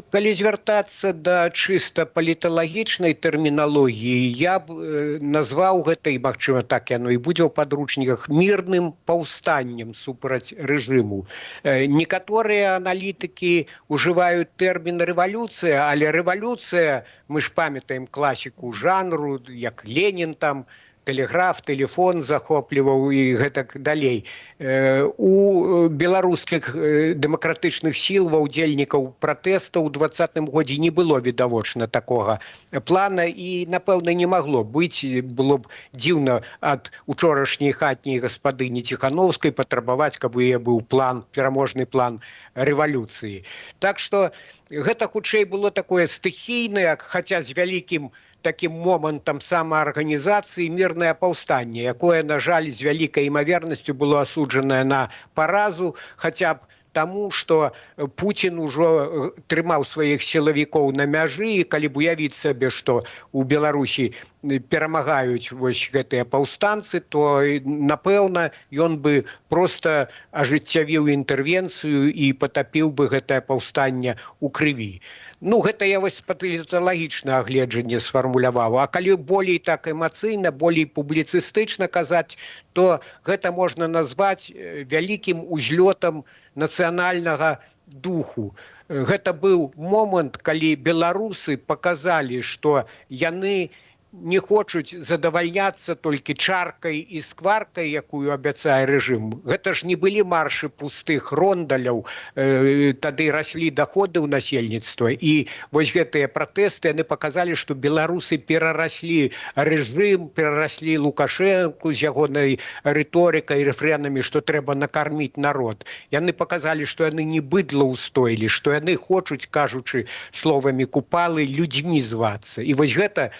B: Калі звяртацца да чыста паліталагічнай тэрміналогіі, я б назваў гэта, і магчыма так яно і будзе ў падручніках, мірным паўстаннем супраць рэжыму. Некаторыя аналітыкі ўжываюць тэрмін рэвалюцыя, але рэвалюцыя, мы ж памятаем класіку жанру, як Ленін там, тэлеграф, тэлефон захопліваў і гэтак далей. У беларускіх дэмакратычных сіл, ва ўдзельнікаў пратэстаў у 2020 годзе не было відавочна такога плана і, напэўна, не магло быць. Было б дзіўна ад учорашняй хатняй гаспадыні Ціхановскай патрабаваць, каб у яе быў план, пераможны план рэвалюцыі. Так што гэта хутчэй было такое стыхійнае, хаця з вялікім таким момантам самаарганізацыі мірнае паўстанне, якое, на жаль, з вялікай імавернасцю было асуджанае на паразу, хаця б таму, што Пуцін ужо трымаў сваіх сілавікоў на мяжы, і калі б уявіць сабе, што ў Беларусі перамагаюць вось гэтыя паўстанцы, то, напэўна, ён бы проста ажыццявіў інтэрвенцыю і патапіў бы гэтае паўстанне ў крыві. Гэта я вось паліталагічна агледжанне сфармуляваў. А калі болей так эмацыйна, болей публіцыстычна казаць, то гэта можна назваць вялікім узлётам нацыянальнага духу. Гэта быў момант, калі беларусы паказалі, што яны не хочуць задавальняцца толькі чаркай і скваркай, якую абяцае рэжым. Гэта ж не былі маршы пустых рондаляў, тады раслі даходы ў насельніцтва. І вось гэтыя пратэсты, яны паказалі, што беларусы перараслі рэжым, перараслі Лукашэнку з ягонай рыторыкай, рэфрэнамі, што трэба накарміць народ. Яны паказалі, што яны не быдлаўстойлі, што яны хочуць, кажучы словамі Купалы, людзьмі звацца. І вось гэты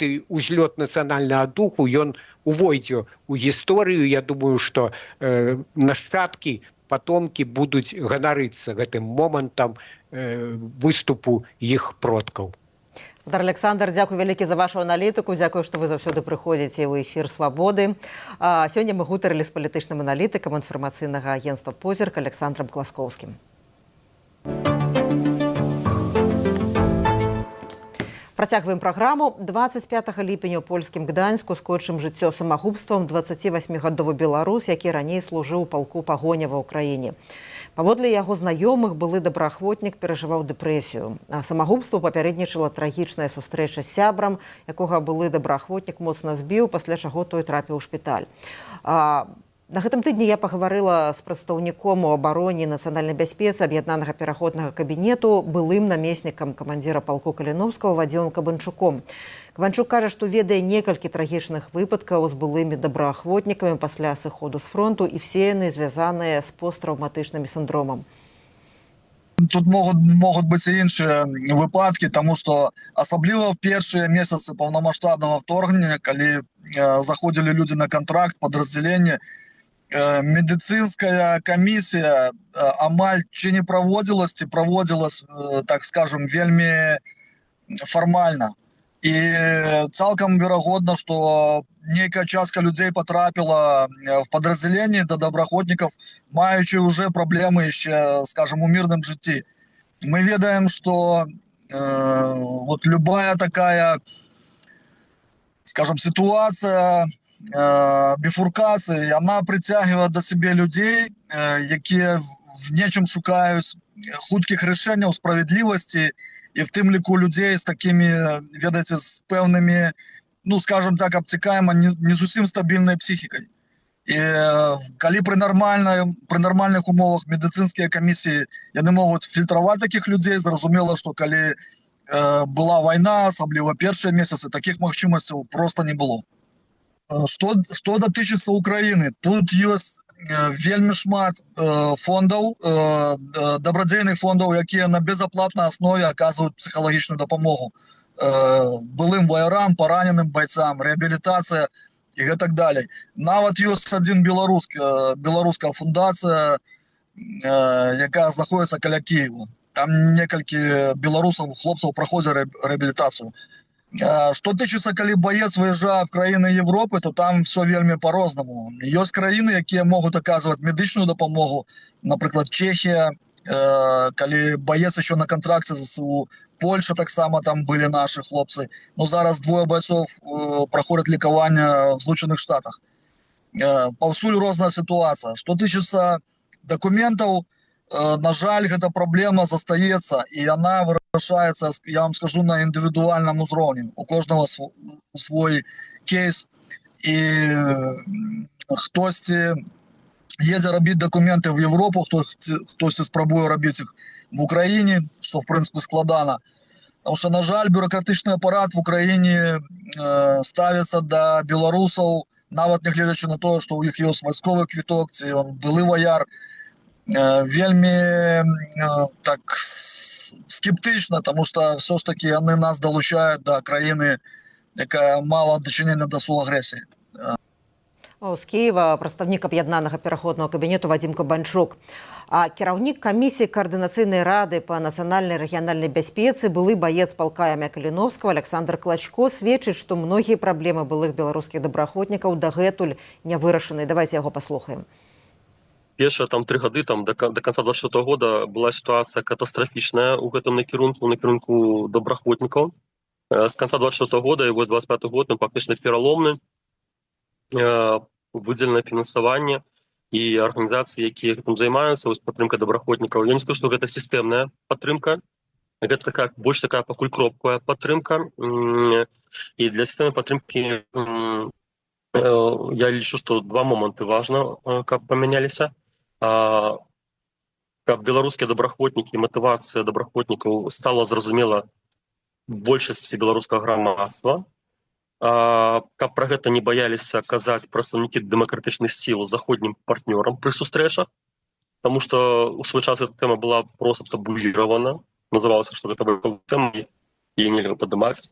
B: узлёт нацыянальнага духу, ён увойдзе ў гісторыю. Я думаю, што нашчадкі, патомкі будуць ганарыцца гэтым момантам выступу іх продкаў.
A: Александр, дзякуй вялікі за вашу аналітыку, дзякую, што вы заўсёды прыходзіце ў эфір Свабоды. Сёння мы гутарылі з палітычным аналітыкам інфармацыйнага агенцтва «Позірк» Александрам Класкоўскім. Працягваем праграму. 25 ліпеня ў польскім Гданьску скончыў жыццё самагубствам 28-гадовы беларус, які раней служыў у палку пагоня ва ўкраіне. Паводле яго знаёмых, былы добраахвотнік перажываў дэпрэсію. Самагубству папярэднічала трагічная сустрэча з сябрам, якога былы добраахвотнік моцна збіў, пасля чаго той трапіў у шпіталь. На гэтым тыдні я пагаварыла з прадстаўніком у абароне і нацыянальнай бяспецы аб'яднанага пераходнага кабінету, былым намеснікам камандзіра палку Каліноўскага Вадзімам Кабанчуком. Кабанчук кажа, што ведае некалькі трагічных выпадкаў з былымі добраахвотнікамі пасля сыходу з фронту, і все яны звязаныя з посттраўматычным сіндромам.
G: Тут могут быть и іншыя выпадки, тому что асабліва в першыя месяцы паўнамасштабнага вторгнення, калі заходили люди на контракт, подразделение, медицинская комиссия амаль ці не проводилась, ці проводилась, так скажем, вельмі формально. І цалкам верагодна, што нейкая частка людзей потрапіла в подразделение до добраахвотнікаў, маючы уже проблемы еще, скажем, у мирном житті. Мы ведаем, что вот любая такая, скажем, ситуация біфуркацыі, яна прыцягвае да сябе людзей, якія в нечым шукаюць хуткіх рашэнняў, справядлівасці, і в тым ліку людзей з такімі, ведаеце, з пэўнымі, скажем так, абцікаема не зусім стабільнай псіхікай. І калі пры нармальных умовах медыцынскія камісіі яны могуць фільтраваць такіх людзей, зразумела, што калі была война, асабліва першыя месяцы, такіх магчымасцяў просто не было. Што датычыцца Украіны, тут ёсць вельмі шмат фондаў, дабрадзейных фондаў, якія на безаплатнай аснове аказваюць псіхалагічную дапамогу былым ваярам, параненым байцам, рэабілітацыя і гэтак далей. Нават ёсць адзін беларуская фундацыя, якая знаходіцца каля Кіева. Там некалькі беларусаў, хлопцаў праходзяць рэабілітацыю. Што тычыцца, калі баец выязджае в краіны Европы, то там все вельмі по-рознаму. Ёсць краіны, якія могуць аказваць медычную дапамогу, напрыклад, Чехія, калі баец еще на контракце ЗСУ, Польша таксама, там былі нашы хлопцы. Ну, зараз двое байцоў праходзяць лекаванне в Злучаных Штатах. Паўсюль розная сітуацыя. Што тычыцца дакументаў, на жаль, гэта праблема застаецца, і яна вырашаецца, я вам скажу, на індывідуальным узроўні. У кожнага свой кейс, і хтосьці едзе рабіць дакументы в Европу, хтосьці спрабуе рабіць іх в Украіне, што, в прынцыпе, складана. Потому что, на жаль, бюрократычны апарат в Украіне ставіцца да беларусаў, нават нягледзячы на тое, што ў іх ёсць вайсковы квіток, ці ён былы ваяр, вельмі так скептычна, тому што все ж таки яны нас далучаюць да краіны, якая мала дачынення да суагрэсіі.
A: З Киева прадстаўнік аб'яднанага пераходнага кабінету Вадзім Кабанчук. А кіраўнік камісіі каардынацыйнай рады па нацыянальнай рэгіянальнай бяспецы, былы баец палка імя Каліновскага Александр Клачко сведчыць, што многія праблемы былых беларускіх добраахвотнікаў дагэтуль не вырашаны. Давайте яго паслухаем.
H: Першыя 3 гады до конца 24 года была ситуация катастрофичная у гэтым накірунку добраахвотнікаў. С конца 24 года и 25 год мы фактично пераломны, выделено фінансаванне і арганізацыі, якія гэтым займаюцца, падтрымка добраахвотнікаў. Я не скажу, што гэта сістэмная падтрымка, гэта больш такая пакуль кропкавая падтрымка. І для сістэмнай падтрымкі я лічу, што 2 моманты важна, каб памяняліся. Каб беларускія добраахвотнікі, матывацыя добраахвотнікаў стала зразумела большасці беларускага грамадства, каб пра гэта не баяліся казаць прадстаўнікі дэмакратычных сіл заходнім партнёрам пры сустрэчах, таму што ў свой час эта тэма была проста табуіравана, называлася, што гэта тэма, яе нельга падымаць.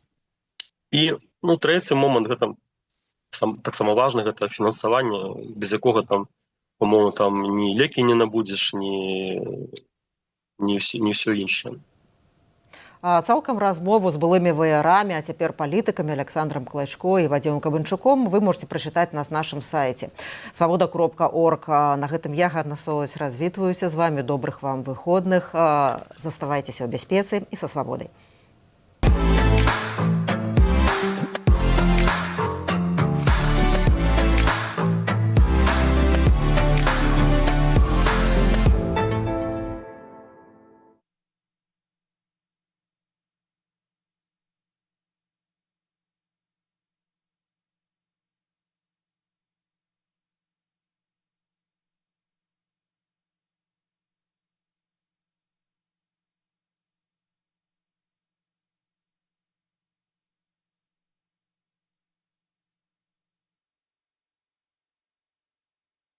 H: І трэці момант, гэта таксама важна, гэта фінансаванне, без якога там, по-моему, там ні лекі не набудзеш, ні ўсё іншае.
A: Цалкам размову з былымі ваярамі, а цяпер палітыкамі Александром Клачко і Вадзімом Кабанчуком вы можете прачытаць на нашым сайце свабода.орг. На гэтым я, Ганна Соваць, развітваюся з вами. Добрых вам выходных. Заставайцеся ў бяспецы і са свабодай.